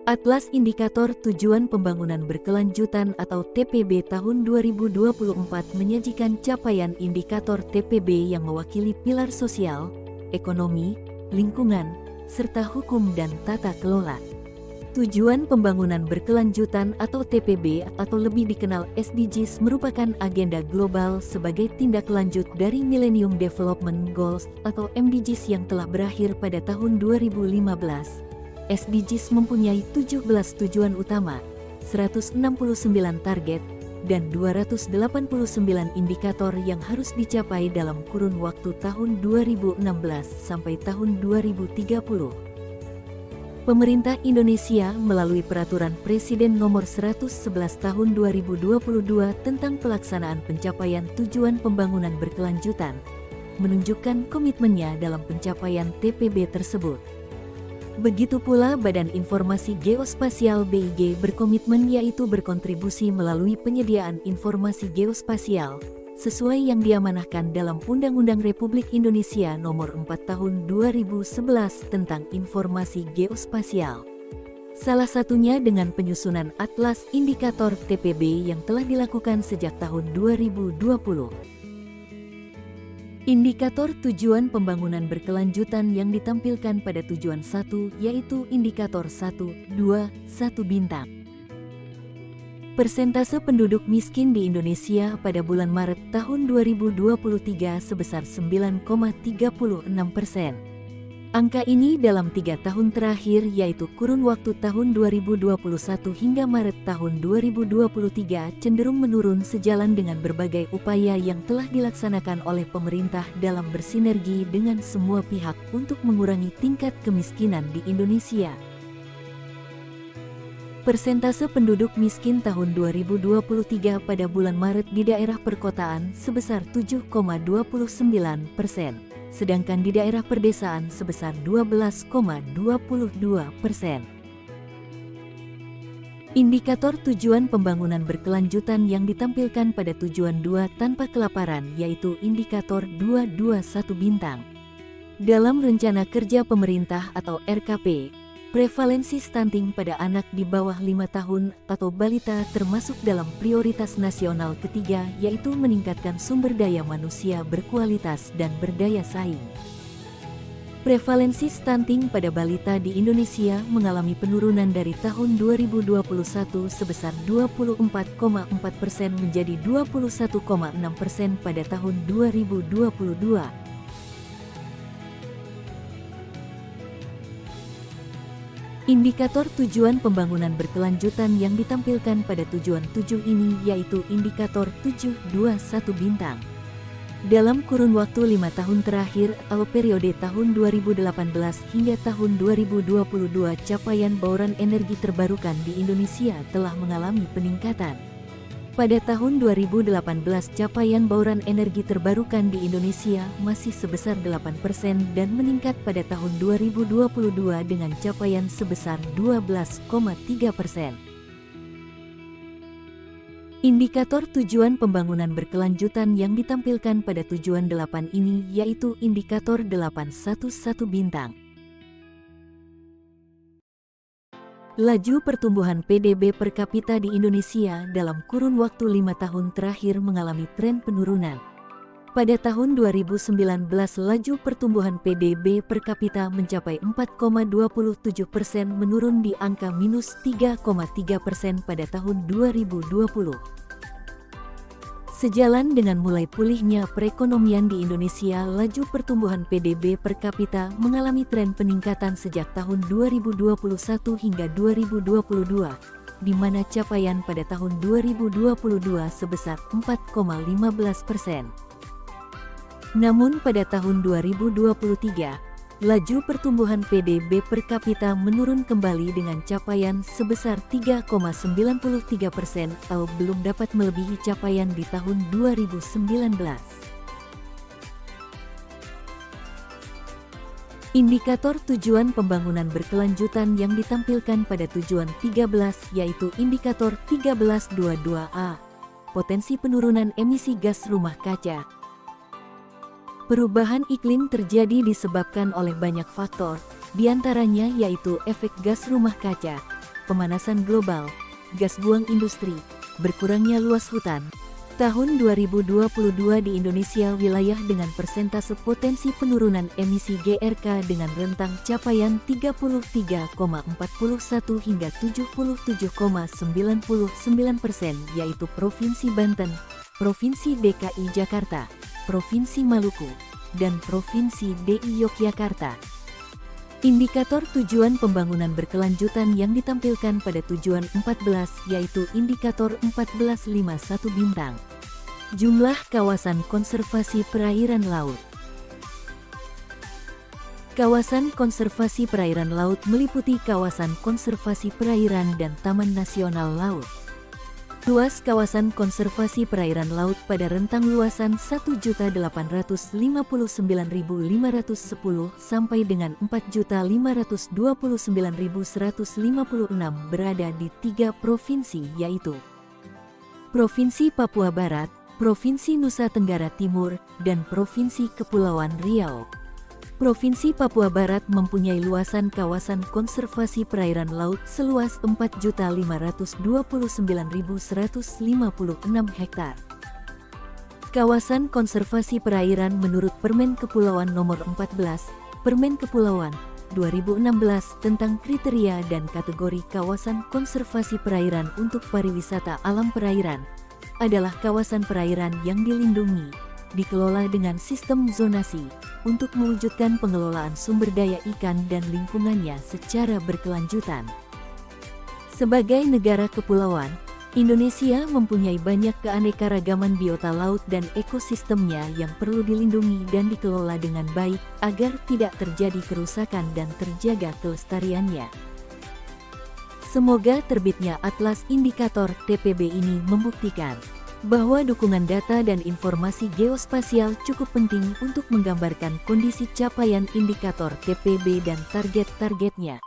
Atlas Indikator Tujuan Pembangunan Berkelanjutan atau TPB tahun 2024 menyajikan capaian indikator TPB yang mewakili pilar sosial, ekonomi, lingkungan, serta hukum dan tata kelola. Tujuan Pembangunan Berkelanjutan atau TPB atau lebih dikenal SDGs merupakan agenda global sebagai tindak lanjut dari Millennium Development Goals atau MDGs yang telah berakhir pada tahun 2015. SDGs mempunyai 17 tujuan utama, 169 target, dan 289 indikator yang harus dicapai dalam kurun waktu tahun 2016 sampai tahun 2030. Pemerintah Indonesia melalui Peraturan Presiden Nomor 111 Tahun 2022 tentang pelaksanaan pencapaian tujuan pembangunan berkelanjutan, menunjukkan komitmennya dalam pencapaian TPB tersebut. Begitu pula Badan Informasi Geospasial BIG berkomitmen yaitu berkontribusi melalui penyediaan informasi geospasial, sesuai yang diamanahkan dalam Undang-Undang Republik Indonesia Nomor 4 Tahun 2011 tentang Informasi Geospasial. Salah satunya dengan penyusunan Atlas Indikator TPB yang telah dilakukan sejak tahun 2020. Indikator tujuan pembangunan berkelanjutan yang ditampilkan pada tujuan 1 yaitu indikator 1, 2, 1 bintang. Persentase penduduk miskin di Indonesia pada bulan Maret tahun 2023 sebesar 9,36%. Angka ini dalam 3 tahun terakhir yaitu kurun waktu tahun 2021 hingga Maret tahun 2023 cenderung menurun sejalan dengan berbagai upaya yang telah dilaksanakan oleh pemerintah dalam bersinergi dengan semua pihak untuk mengurangi tingkat kemiskinan di Indonesia. Persentase penduduk miskin tahun 2023 pada bulan Maret di daerah perkotaan sebesar 7,29%. Sedangkan di daerah perdesaan sebesar 12,22%. Indikator tujuan pembangunan berkelanjutan yang ditampilkan pada tujuan 2 tanpa kelaparan yaitu indikator 221 bintang. Dalam rencana kerja pemerintah atau RKP, prevalensi stunting pada anak di bawah 5 tahun atau balita termasuk dalam prioritas nasional ketiga yaitu meningkatkan sumber daya manusia berkualitas dan berdaya saing. Prevalensi stunting pada balita di Indonesia mengalami penurunan dari tahun 2021 sebesar 24,4% menjadi 21,6% pada tahun 2022. Indikator tujuan pembangunan berkelanjutan yang ditampilkan pada tujuan 7 ini yaitu indikator 721 bintang. Dalam kurun waktu 5 tahun terakhir atau periode tahun 2018 hingga tahun 2022 capaian bauran energi terbarukan di Indonesia telah mengalami peningkatan. Pada tahun 2018 capaian bauran energi terbarukan di Indonesia masih sebesar 8% dan meningkat pada tahun 2022 dengan capaian sebesar 12,3%. Indikator tujuan pembangunan berkelanjutan yang ditampilkan pada tujuan 8 ini yaitu indikator 811 bintang. Laju pertumbuhan PDB per kapita di Indonesia dalam kurun waktu 5 tahun terakhir mengalami tren penurunan. Pada tahun 2019 laju pertumbuhan PDB per kapita mencapai 4,27% menurun di angka minus 3,3% pada tahun 2020. Sejalan dengan mulai pulihnya perekonomian di Indonesia, laju pertumbuhan PDB per kapita mengalami tren peningkatan sejak tahun 2021 hingga 2022, di mana capaian pada tahun 2022 sebesar 4,15%. Namun pada tahun 2023, laju pertumbuhan PDB per kapita menurun kembali dengan capaian sebesar 3,93% atau belum dapat melebihi capaian di tahun 2019. Indikator tujuan pembangunan berkelanjutan yang ditampilkan pada tujuan 13 yaitu indikator 1322A, potensi penurunan emisi gas rumah kaca. Perubahan iklim terjadi disebabkan oleh banyak faktor, diantaranya yaitu efek gas rumah kaca, pemanasan global, gas buang industri, berkurangnya luas hutan. Tahun 2022 di Indonesia wilayah dengan persentase potensi penurunan emisi GRK dengan rentang capaian 33,41 hingga 77,99%, yaitu Provinsi Banten, Provinsi DKI Jakarta, Provinsi Maluku, dan Provinsi DI Yogyakarta. Indikator tujuan pembangunan berkelanjutan yang ditampilkan pada tujuan 14 yaitu indikator 1451 bintang. Jumlah kawasan konservasi perairan laut. Kawasan konservasi perairan laut meliputi kawasan konservasi perairan dan Taman Nasional Laut. Luas kawasan konservasi perairan laut pada rentang luasan 1.859.510 sampai dengan 4.529.156 berada di 3 provinsi yaitu Provinsi Papua Barat, Provinsi Nusa Tenggara Timur, dan Provinsi Kepulauan Riau. Provinsi Papua Barat mempunyai luasan kawasan konservasi perairan laut seluas 4.529.156 hektar. Kawasan konservasi perairan menurut Permen Kepulauan Nomor 14, Permen Kepulauan 2016 tentang kriteria dan kategori kawasan konservasi perairan untuk pariwisata alam perairan, adalah kawasan perairan yang dilindungi, dikelola dengan sistem zonasi, untuk mewujudkan pengelolaan sumber daya ikan dan lingkungannya secara berkelanjutan. Sebagai negara kepulauan, Indonesia mempunyai banyak keanekaragaman biota laut dan ekosistemnya yang perlu dilindungi dan dikelola dengan baik agar tidak terjadi kerusakan dan terjaga kelestariannya. Semoga terbitnya Atlas Indikator TPB ini membuktikan bahwa dukungan data dan informasi geospasial cukup penting untuk menggambarkan kondisi capaian indikator TPB dan target-targetnya.